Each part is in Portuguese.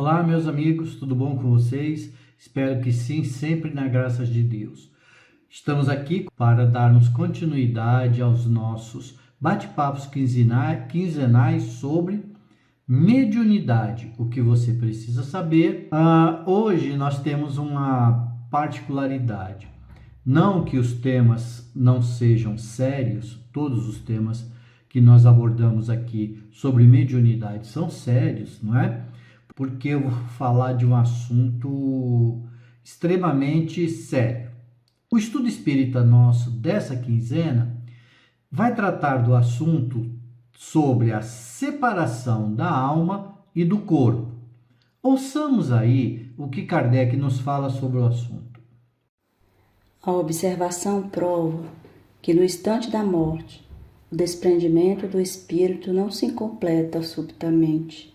Olá, meus amigos, tudo bom com vocês? Espero que sim, sempre na graça de Deus. Estamos aqui para darmos continuidade aos nossos bate-papos quinzenais sobre mediunidade, o que você precisa saber. Hoje nós temos uma particularidade. Não que os temas não sejam sérios, todos os temas que nós abordamos aqui sobre mediunidade são sérios, não é? Porque eu vou falar de um assunto extremamente sério. O estudo espírita nosso dessa quinzena vai tratar do assunto sobre a separação da alma e do corpo. Ouçamos aí o que Kardec nos fala sobre o assunto. A observação prova que no instante da morte, o desprendimento do espírito não se completa subitamente.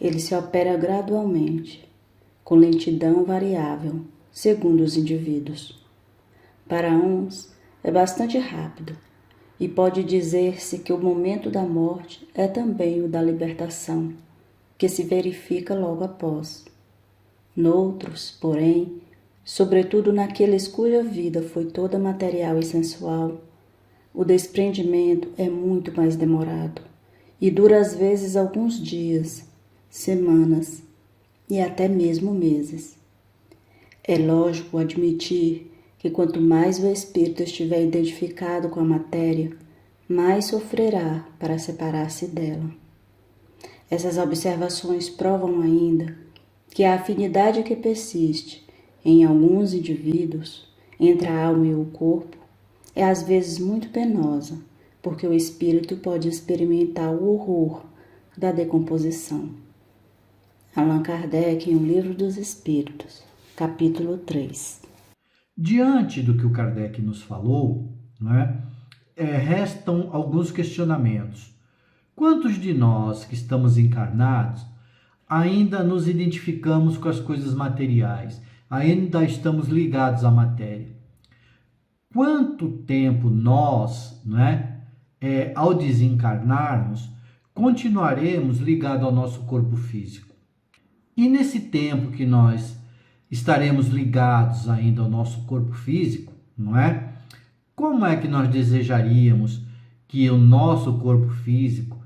Ele se opera gradualmente, com lentidão variável, segundo os indivíduos. Para uns, é bastante rápido, e pode dizer-se que o momento da morte é também o da libertação, que se verifica logo após. Noutros, porém, sobretudo naqueles cuja vida foi toda material e sensual, o desprendimento é muito mais demorado, e dura às vezes alguns dias, semanas e até mesmo meses. É lógico admitir que quanto mais o espírito estiver identificado com a matéria, mais sofrerá para separar-se dela. Essas observações provam ainda que a afinidade que persiste em alguns indivíduos entre a alma e o corpo é às vezes muito penosa, porque o espírito pode experimentar o horror da decomposição. Allan Kardec, em O Livro dos Espíritos, capítulo 3. Diante do que o Kardec nos falou, restam alguns questionamentos. Quantos de nós que estamos encarnados ainda nos identificamos com as coisas materiais, ainda estamos ligados à matéria? Quanto tempo nós, ao desencarnarmos, continuaremos ligados ao nosso corpo físico? E nesse tempo que nós estaremos ligados ainda ao nosso corpo físico, como é que nós desejaríamos que o nosso corpo físico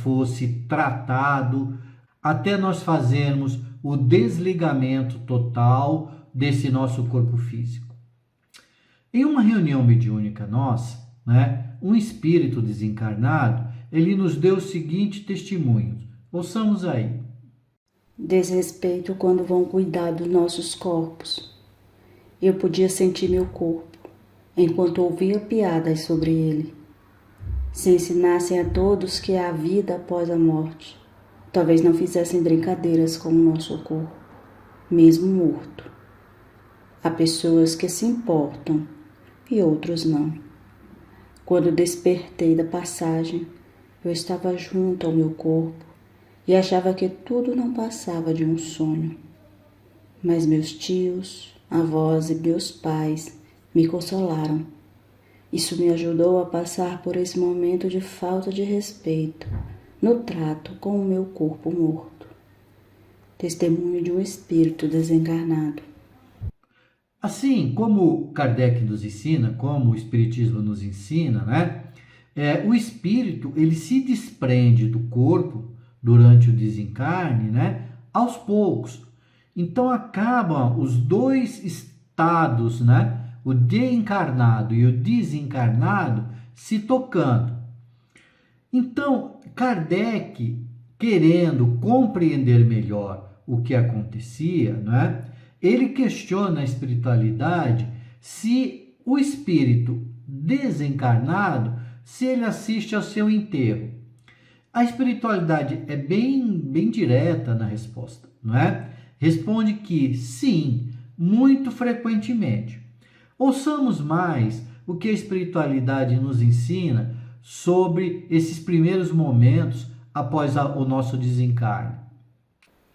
fosse tratado até nós fazermos o desligamento total desse nosso corpo físico? Em uma reunião mediúnica nossa, um espírito desencarnado, ele nos deu o seguinte testemunho. Ouçamos aí. Desrespeito quando vão cuidar dos nossos corpos. Eu podia sentir meu corpo, enquanto ouvia piadas sobre ele. Se ensinassem a todos que há vida após a morte, talvez não fizessem brincadeiras com o nosso corpo, mesmo morto. Há pessoas que se importam e outros não. Quando despertei da passagem, eu estava junto ao meu corpo e achava que tudo não passava de um sonho. Mas meus tios, avós e meus pais me consolaram. Isso me ajudou a passar por esse momento de falta de respeito no trato com o meu corpo morto. Testemunho de um espírito desencarnado. Assim como Kardec nos ensina, como o Espiritismo nos ensina, o espírito ele se desprende do corpo durante o desencarne, aos poucos. Então acabam os dois estados, o de encarnado e o desencarnado, se tocando. Então, Kardec, querendo compreender melhor o que acontecia, ele questiona a espiritualidade se o espírito desencarnado, se ele assiste ao seu enterro. A espiritualidade é bem direta na resposta, Responde que sim, muito frequentemente. Ouçamos mais o que a espiritualidade nos ensina sobre esses primeiros momentos após o nosso desencarne.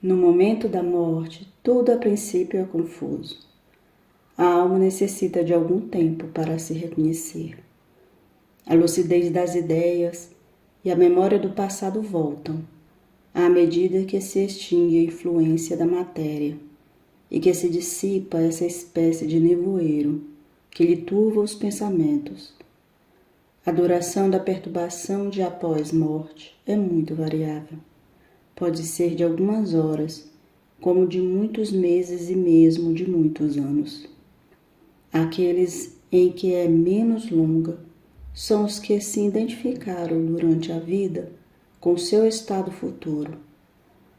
No momento da morte, tudo a princípio é confuso. A alma necessita de algum tempo para se reconhecer. A lucidez das ideias e a memória do passado voltam. à medida que se extingue a influência da matéria e que se dissipa essa espécie de nevoeiro que lhe turva os pensamentos. A duração da perturbação de após morte é muito variável. Pode ser de algumas horas, como de muitos meses e mesmo de muitos anos. Aqueles em que é menos longa são os que se identificaram durante a vida com seu estado futuro,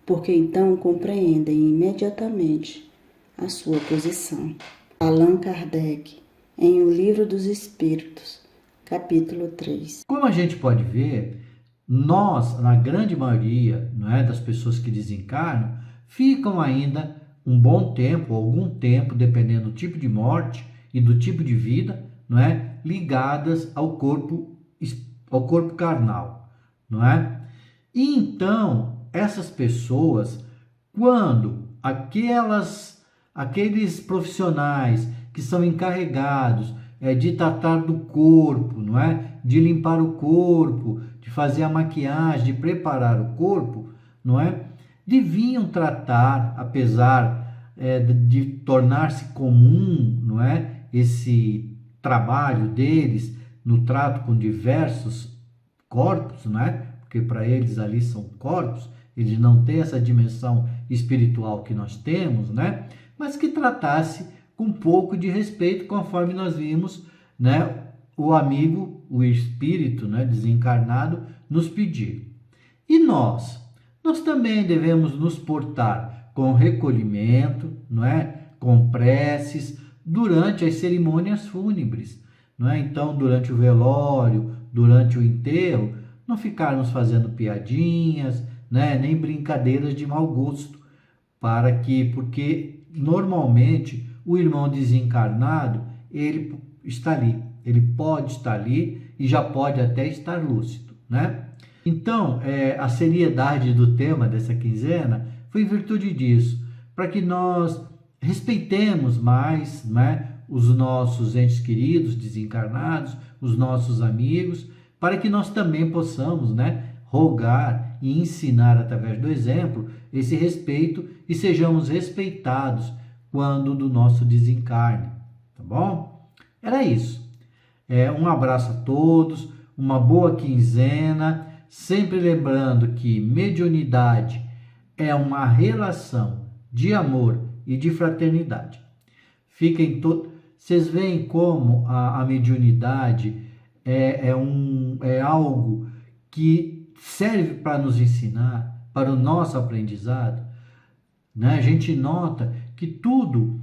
porque então compreendem imediatamente a sua posição. Allan Kardec, em O Livro dos Espíritos, capítulo 3. Como a gente pode ver, nós, na grande maioria, não é, das pessoas que desencarnam, ficam ainda um bom tempo, algum tempo, dependendo do tipo de morte e do tipo de vida, não é, ligadas ao corpo carnal, não é? E então, essas pessoas, quando aqueles profissionais que são encarregados de tratar do corpo, não é? De limpar o corpo, de fazer a maquiagem, de preparar o corpo, não é? Deviam tratar, apesar de tornar-se comum, não é? Esse trabalho deles no trato com diversos corpos, não é? Porque para eles ali são corpos, eles não têm essa dimensão espiritual que nós temos, né? Mas que tratasse com um pouco de respeito, conforme nós vimos, né, o amigo, o espírito, né, desencarnado, nos pedir. E nós também devemos nos portar com recolhimento, não é, com preces, durante as cerimônias fúnebres, não é? Então, durante o velório, durante o enterro, não ficarmos fazendo piadinhas, né, nem brincadeiras de mau gosto, porque normalmente o irmão desencarnado, ele está ali, ele pode estar ali e já pode até estar lúcido, né? Então, a seriedade do tema dessa quinzena foi em virtude disso, para que nós respeitemos mais, né, os nossos entes queridos desencarnados, os nossos amigos, para que nós também possamos, né, rogar e ensinar através do exemplo esse respeito e sejamos respeitados quando do nosso desencarne, tá bom? Era isso. Um abraço a todos, uma boa quinzena, sempre lembrando que mediunidade é uma relação de amor e de fraternidade. Vocês veem como a mediunidade é algo que serve para nos ensinar, para o nosso aprendizado, né? A gente nota que tudo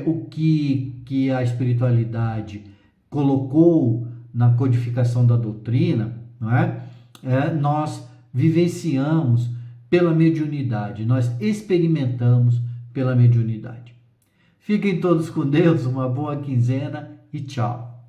o que a espiritualidade colocou na codificação da doutrina, não é? Nós vivenciamos pela mediunidade, nós experimentamos pela mediunidade. Fiquem todos com Deus, uma boa quinzena e tchau.